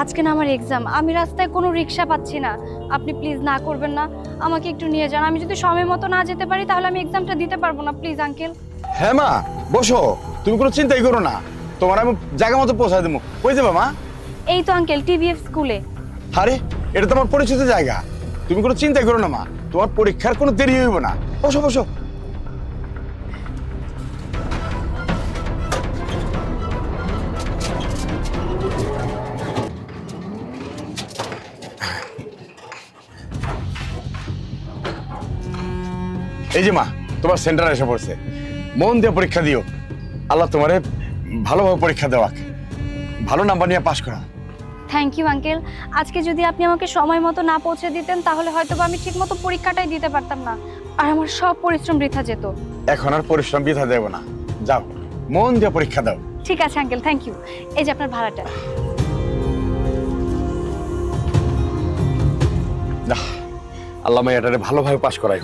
আজকে না আমার এক্সাম, আমি রাস্তায় কোনো রিক্সা পাচ্ছি না। আপনি প্লিজ না করবেন না, আমাকে একটু নিয়ে যান। আমি যদি সময় মতো না যেতে পারি তাহলে আমি এক্সামটা দিতে পারবো না। Please uncle. হ্যাঁ মা, বসো, তুমি কোনো চিন্তাই করো না, তোমার আমি জায়গা মতো পৌঁছায় দেবো। কই যাবে মা? এই তো আঙ্কেল, টিভিএফ স্কুলে। আরে এটা তো আমার পরিচিত জায়গা, তুমি কোনো চিন্তাই করো না মা, তোমার পরীক্ষার কোনো দেরি হইব না। বসো বসো। এই যে মা, তোমার সেন্টার এসে পড়ছে, মন দিয়ে পরীক্ষা দিও। আল্লাহ তোমারে ভালোভাবে পরীক্ষা দেওয়া, ভালো নাম্বার নিয়ে পাশ করা। Thank you uncle. আজকে যদি আপনি আমাকে সময় মতো না পৌঁছে দিতেন তাহলে হয়তো আমি ঠিক মতো পরীক্ষাটাই দিতে পারতাম না, আর আমার সব পরিশ্রম বৃথা যেত। এখন আর পরিশ্রম বৃথা দেব না, যাও মন দিয়ে পরীক্ষা দাও। ঠিক আছে আঙ্কেল, থ্যাংক ইউ। এই যে আপনার ভাড়াটা। আল্লাহ মেয়েটারে ভালোভাবে পাশ করাই।